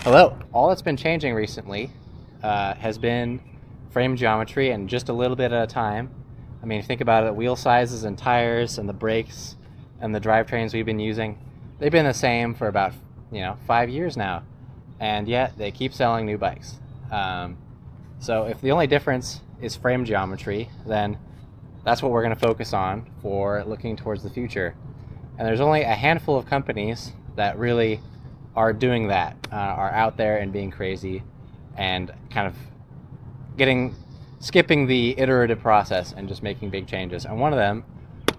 Hello. All that's been changing recently has been frame geometry, and just a little bit at a time. I mean, think about it, wheel sizes and tires and the brakes and the drivetrains we've been using, they've been the same for about 5 years now, and yet they keep selling new bikes. So if the only difference is frame geometry, then that's what we're going to focus on for looking towards the future. And there's only a handful of companies that really are doing that, are out there and being crazy and kind of skipping the iterative process and just making big changes. And one of them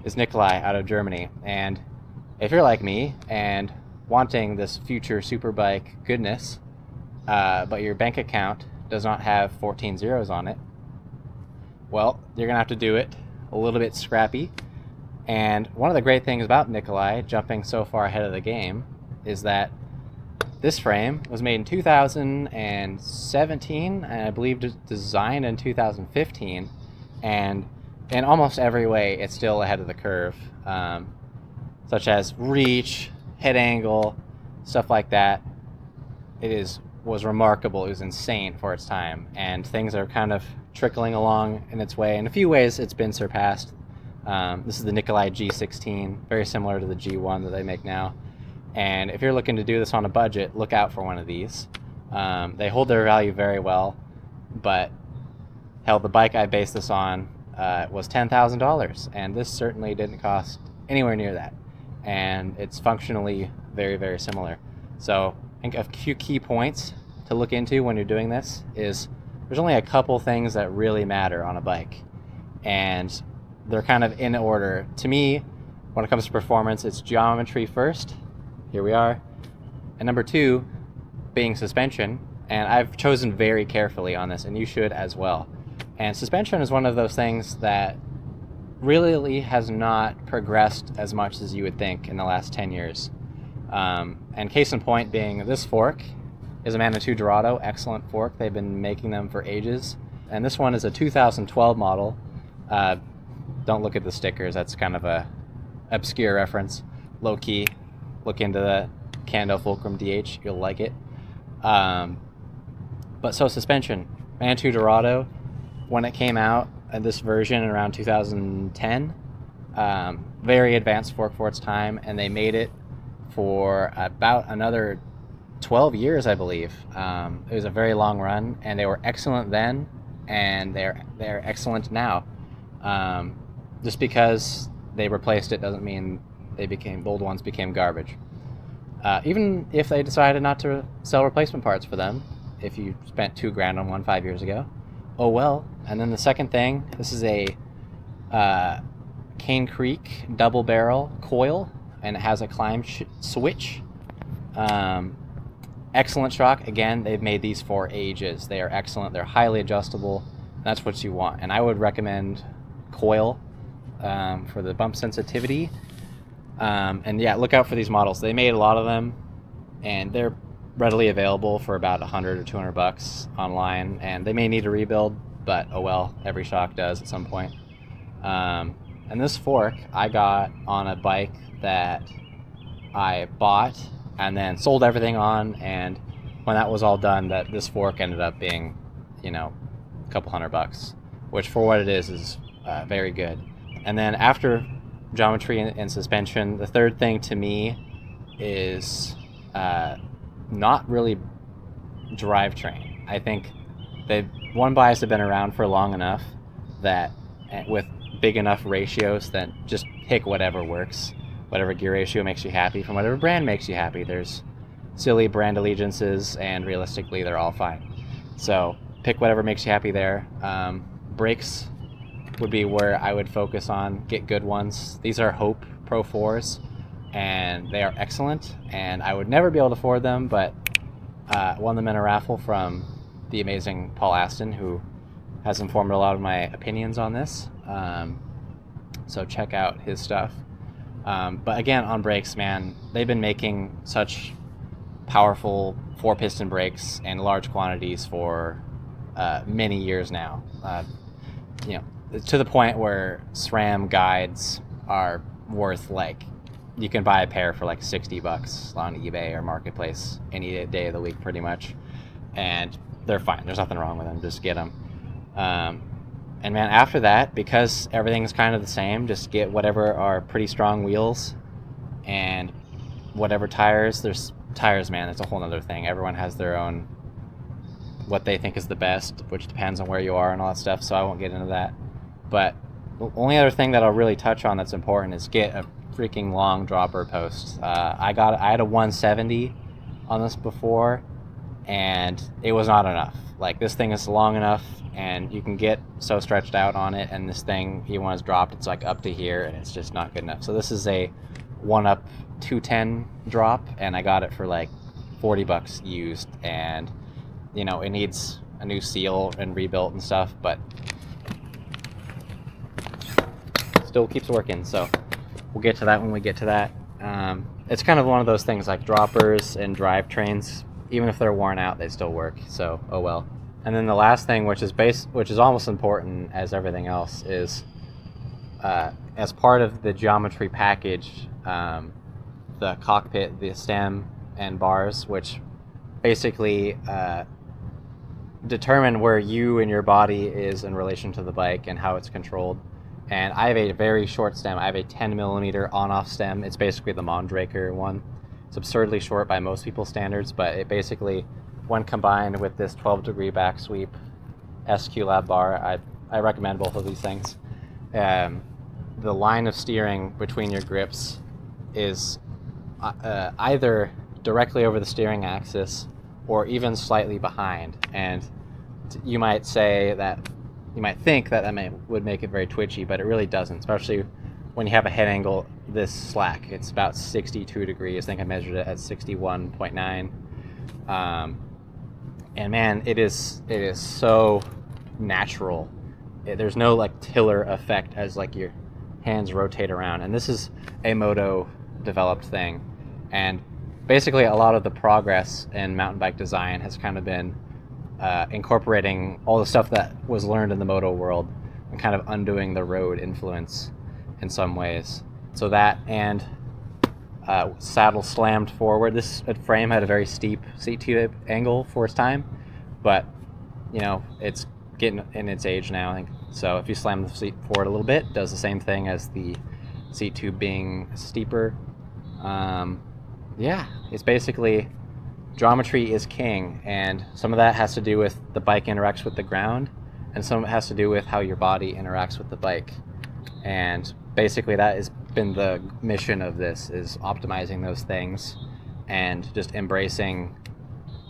is Nicolai out of Germany. And if you're like me and wanting this future superbike goodness, but your bank account does not have 14 zeros on it, well, you're gonna have to do it a little bit scrappy. And one of the great things about Nicolai jumping so far ahead of the game is that this frame was made in 2017, and I believe designed in 2015, and in almost every way it's still ahead of the curve, such as reach, head angle, stuff like that. Was remarkable. It was insane for its time, and things are kind of trickling along in its way. In a few ways it's been surpassed. This is the Nikolai G16, very similar to the G1 that they make now. And if you're looking to do this on a budget, look out for one of these. They hold their value very well, but hell, the bike I based this on was $10,000, and this certainly didn't cost anywhere near that. And it's functionally very, very similar. So I think a few key points to look into when you're doing this is there's only a couple things that really matter on a bike, and they're kind of in order. To me, when it comes to performance, it's geometry first. Here we are. And number two being suspension. And I've chosen very carefully on this, and you should as well. And suspension is one of those things that really has not progressed as much as you would think in the last 10 years. And case in point being this fork is a Manitou Dorado, excellent fork. They've been making them for ages. And this one is a 2012 model. Don't look at the stickers, that's kind of a obscure reference. Low key, look into the Cando Fulcrum DH, you'll like it. But so suspension, Manitou Dorado, when it came out, this version around 2010, very advanced fork for its time, and they made it for about another 12 years, I believe. It was a very long run, and they were excellent then, and they're excellent now. Just because they replaced it doesn't mean the old ones became garbage. Even if they decided not to sell replacement parts for them, if you spent $2,000 on one 5 years ago, oh well. And then the second thing, this is a Cane Creek double barrel coil, and it has a climb switch. Excellent shock. Again, they've made these for ages. They are excellent. They're highly adjustable. That's what you want. And I would recommend coil for the bump sensitivity. And yeah, look out for these models. They made a lot of them, and they're readily available for about $100 or $200 online. And they may need a rebuild, but oh well, every shock does at some point. And this fork I got on a bike that I bought and then sold everything on, and when that was all done, this fork ended up being, a couple $100, which for what it is very good. And then after geometry and suspension, the third thing to me is not really drivetrain. I think one bias have been around for long enough that with big enough ratios that just pick whatever works, whatever gear ratio makes you happy from whatever brand makes you happy. There's silly brand allegiances, and realistically they're all fine. So pick whatever makes you happy there. Brakes would be where I would focus on. Get good ones. These are Hope Pro 4s, and they are excellent, and I would never be able to afford them, but won them in a raffle from the amazing Paul Aston, who has informed a lot of my opinions on this. So check out his stuff. But again, on brakes, man, they've been making such powerful 4-piston brakes in large quantities for many years now. To the point where SRAM guides are worth like you can buy a pair for like $60 on eBay or Marketplace any day of the week pretty much, and they're fine. There's nothing wrong with them. Just get them. And man, after that, because everything's kind of the same, just get whatever are pretty strong wheels and whatever tires. There's tires, man, it's a whole other thing. Everyone has their own, what they think is the best, which depends on where you are and all that stuff, so I won't get into that. But the only other thing that I'll really touch on that's important is get a freaking long dropper post. I had a 170 on this before, and it was not enough. Like, this thing is long enough, and you can get so stretched out on it, and this thing, even when it's dropped, it's like up to here, and it's just not good enough. So this is a 1-up 210 drop, and I got it for like $40 used, and you know, it needs a new seal and rebuilt and stuff, but still keeps working. So we'll get to that when we get to that. It's kind of one of those things, like droppers and drivetrains, even if they're worn out, they still work, so oh well. And then the last thing, which is almost important as everything else, is as part of the geometry package, the cockpit, the stem and bars, which basically determine where you and your body is in relation to the bike and how it's controlled. And I have a very short stem. I have a 10mm on-off stem. It's basically the Mondraker one. It's absurdly short by most people's standards, but it basically, when combined with this 12-degree back sweep SQ Lab bar, I recommend both of these things. The line of steering between your grips is either directly over the steering axis or even slightly behind. And you might say that, you might think that would make it very twitchy, but it really doesn't, especially when you have a head angle this slack. It's about 62 degrees. I think I measured it at 61.9. And man, it is so natural. There's no like tiller effect as like your hands rotate around. And this is a moto developed thing. And basically a lot of the progress in mountain bike design has kind of been incorporating all the stuff that was learned in the moto world and kind of undoing the road influence in some ways. So that, and saddle slammed forward. This frame had a very steep seat tube angle for its time, but you know, it's getting in its age now, I think. So if you slam the seat forward a little bit, it does the same thing as the seat tube being steeper. Yeah, it's basically, geometry is king, and some of that has to do with the bike interacts with the ground, and some of it has to do with how your body interacts with the bike. And basically that has been the mission of this, is optimizing those things and just embracing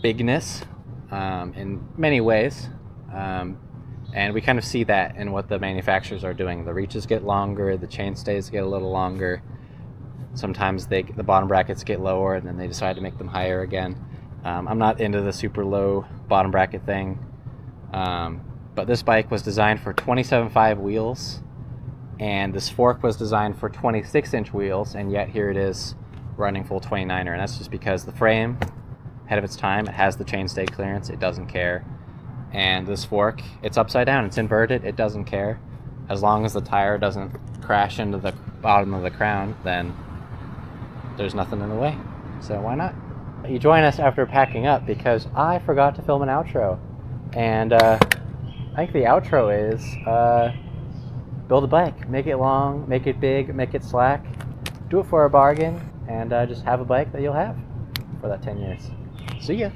bigness in many ways. And we kind of see that in what the manufacturers are doing. The reaches get longer, the chainstays get a little longer. Sometimes the bottom brackets get lower, and then they decide to make them higher again. I'm not into the super low bottom bracket thing, but this bike was designed for 27.5 wheels, and this fork was designed for 26-inch wheels, and yet here it is running full 29er, and that's just because the frame, ahead of its time, it has the chainstay clearance, it doesn't care. And this fork, it's upside down, it's inverted, it doesn't care. As long as the tire doesn't crash into the bottom of the crown, then there's nothing in the way, so why not? You join us after packing up, because I forgot to film an outro, and I think the outro is build a bike, make it long, make it big, make it slack, do it for a bargain, and just have a bike that you'll have for that 10 years. See ya.